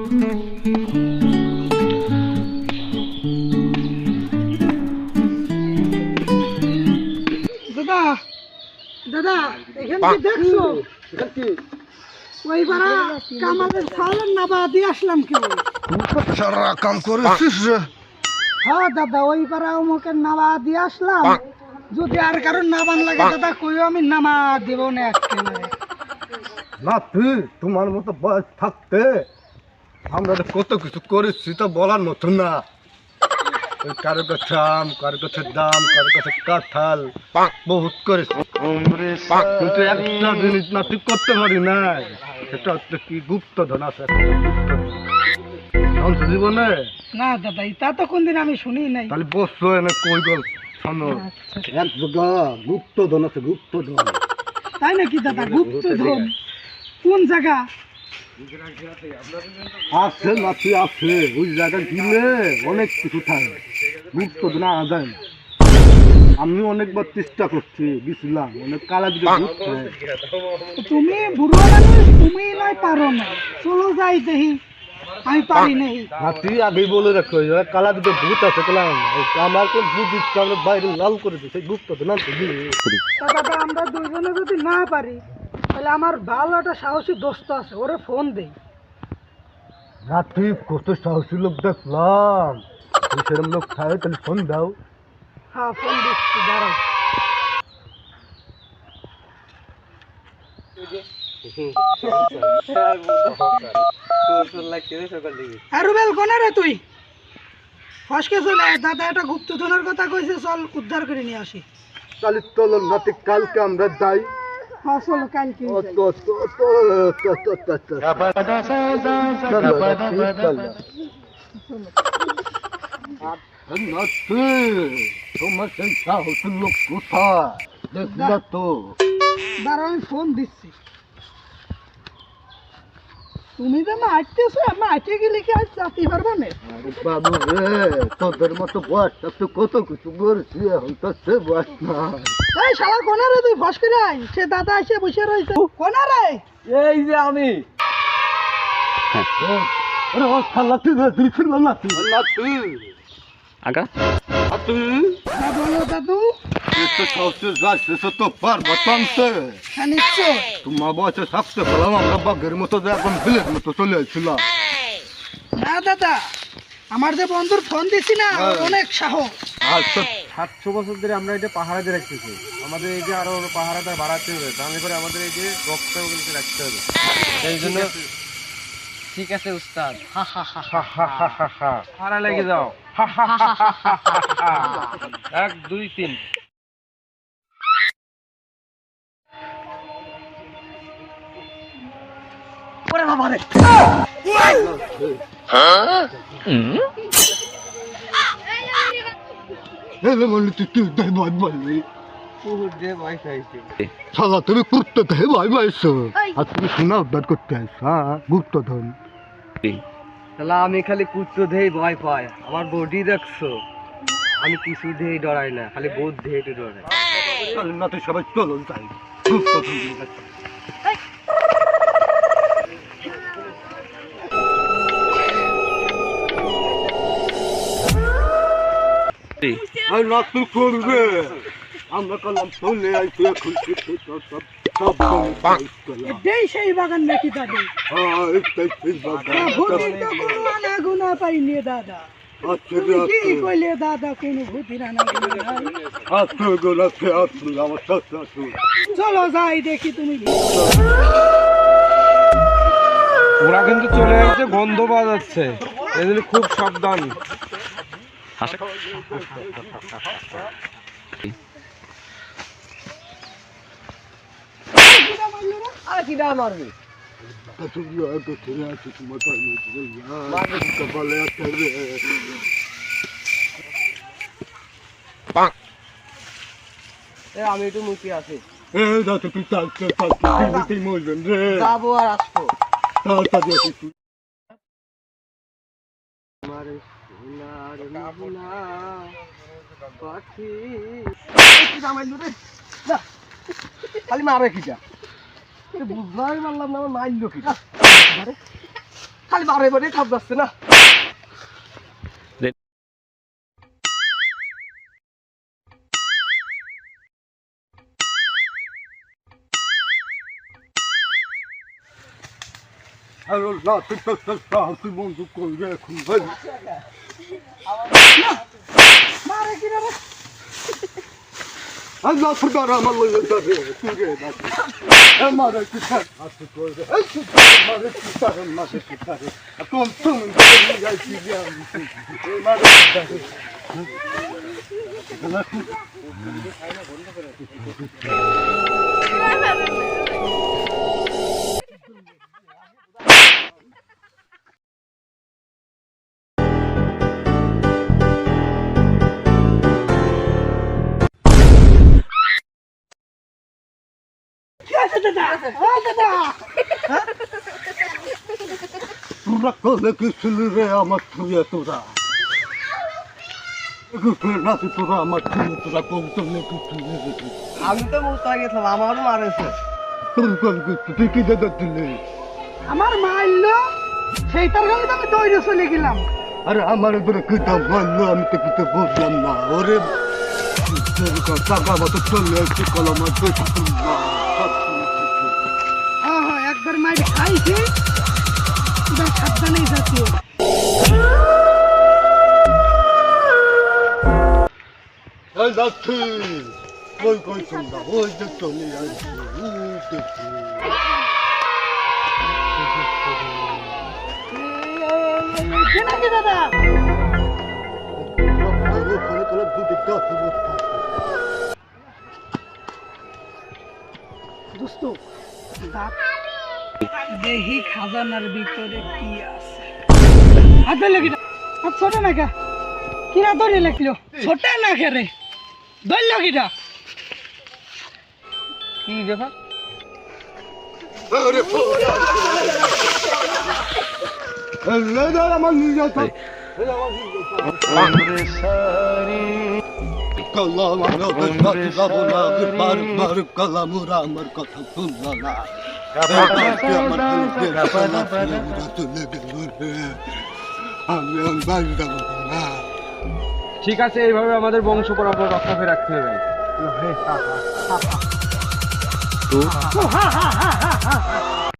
দাদা দাদা এখানে কি দেখছো? ওই বারা কামালের সালের নাবা দিয়ে আসলাম কেউ। সারা কাম করেছিস রে? হ্যাঁ দাদা, ওই পারা অমুকের নামা দিয়ে আসলাম। যদি আর কারণ নামান লাগে দাদা কইও, আমি নামা দেব না একেবারে। না তুই তোমার মতো বয়স থাকতে আমরা তো কত কিছু করেছি তা বলার মতো না। ওই কারো কাছে আম, কারো কাছে দাম, কারো কাছে কাঁঠাল বহুত করেছি, কিন্তু একটা জিনিস না তুই করতে পারি না, সেটা হচ্ছে কি গুপ্তধন আছে। জানছো জীবনে? না দাদা, তা তো কোনদিন আমি শুনি নাই। তাহলে বসছো এনে কই গল শোনো, এক জায়গা গুপ্তধন আছে, গুপ্তধন। তাই নাকি দাদা? গুপ্তধন কোন জায়গা? আছে নাতি আছে, ওই জায়গা গিলে অনেক কিছু থাকে, গুপ্তধন আনা যায় না। আমি অনেকবার চেষ্টা করছি, গেছিলাম অনেক কালা দিকে ঘুরতে। তুমি বুড়ো মানুষ, তুমি নাই পারো না, চলো যাই দেখি। আমি পারি নাই। নাতি আগেই বলে রাখো, কালা দিকে ভূত আছে, আমার কোন ভূত দিচ্ছে আমরা বাইরে লাল করে দিচ্ছে, গুপ্তধন আনতে গিয়ে। দাদা আমরা দুইজনে যদি না পারি তাহলে আমার ভালো একটা সাহসী দোস্ত আছে, ওরে ফোন দেই। নাতি কত সাহসী লোক দেখলাম, সেরকম লোক থাকে তাহলে ফোন দাও। হ্যাঁ ফোন দিচ্ছি, দাঁড়াও। রুবেল কোনে রে তুই? ফসকে চলে দাদা, একটা গুপ্তধনের কথা কইছে, চল উদ্ধার করে নিয়ে আসি। তাহলে চলো নাতি, কালকে আমরা যাই। হ্যাঁ চলো কালকে তোমার সেই সাহসী লোক কোথায় দেখলা তো? দাঁড়াও আমি ফোন দিচ্ছি। তুমি যে মারতেছো, মাঠে গেলে কি আজ চাকরি পারবো না? বাবু রে, তোদের মতো বয়স তো কত কিছু করছি, এখন তো সে বয়স না। এই শালা কোনে রে তুই? ফস করে আই, সে দাদা এসে বসে রয়েছে। কোনে রে? এই যে আমি। আরে ও শালা তুই ছিল না, তুই আগা হ্যাঁ বলো দাদু। তো সাহসে যাচ্ছে, সে তো পারবো টানতে। হ্যাঁ নিশ্চয়। তোমার বয়সে থাকতে পেলাম আমরা বাঘের মতো, এখন বিলের মতো চলে আসছিলাম। না দাদা, আমার যে বন্ধুর ফোন দিছি না, ওর অনেক সাহস। আচ্ছা 700 বছর ধরে আমরা এটা পাহারা দিয়ে রাখতেছি। আমাদের এই যে আরো পাহারাদার বাড়াতে হবে, তাহলে করে আমাদের এই যে রক্ষাগুলোকে রাখতে হবে। এই জন্য ঠিক আছে উস্তাদ, পাহারা লেগে যাও। 1 2 3। ওরে বাবা রে, শালা তুমি করতে দেহে ভয় পাইছো, আর তুমি সোনা উদ্ধার করতে আসছো? হ্যাঁ, গুপ্তধন। তাহলে আমি খালি কুত্তো দেই ভয় পাই, আমার বডি দেখছো, আমি কিছু দেই ডরাই না, খালি বোধ দেই একটু ডরাই। না তুই সবাই চলো যাই, গুপ্তধন। তুই করবে, আমরা করলাম চলে আইছি, এখন এটাই সেই বাগান নাকি দাদা? ভূতি তো কোনো আনা গুনা পাইনি দাদা। তুমি কি কইলে দাদা, কোনো ভূতির আনা গুনা নাই? চলো যাই দেখি। তুমি ওরা কিন্তু চলে যাচ্ছে, গন্ধ পাওয়া যাচ্ছে, এই জন্য খুব সাবধান। আর কি দা মারবি? আমি একটু মুখে আছি, যাবো আর আসবো। খালি মারে কিটা বুঝলাই পারলাম না, আমার মারলো কিটা। খালি বারে বারে খাপ যাচ্ছে না। আল্লাহ তুই বন্ধু করবে এখন ভাই মারে কি রে? আল্লাহ ফুটার আমার লইলে যাবে তুই রে আমারে কি থাক আছে করবে এই কি মারে কি তার মারে কি তার কোন তুমি যাইছি এই মারে কি কি আছে দাদা? ও দাদা, তোরা কলে কি ছিল রে আমার ছুঁয়ে তোরা নাকি তোরা আমার ছুঁয়ে তোরা কৌতম নাকি ছুঁয়ে আমি তো বলতে গেছিলাম আমারও মারেছে। তোর কল তুই কি দাদা দিলে আমার মারলো সেইটার কারণে তো আমি দৌড়ে চলে গেলাম। আরে আমার উপরে কিটা মারলো আমি তো কিছু বুঝলাম না ওরে টাকা মতো চলে আসছে কলম হ্যাঁ হ্যাঁ, একবার মাইর খাইছি, এবার সাবধানেই যাচ্ছি। এই যাচ্ছি ওই কই শুনবা ওই যে চলে আসছে কি নাকি দাদা? দোস্ত, দেখি খাজানার ভিতরে কি আছে। হাত ধরলে কিনা? হাত ছোট না কে? কিনা ধরে লাগলো? ছোট না কে রে? ধরলো কিনা? কি ব্যাপার? আমার নিজে কালামুরা আমার কথা শুনলো না আমি বাড়ি যাবো না ঠিক আছে, এইভাবে আমাদের বংশ পরম্পরা রক্ষা করে রাখতে হবে। হা হা হা হা হা।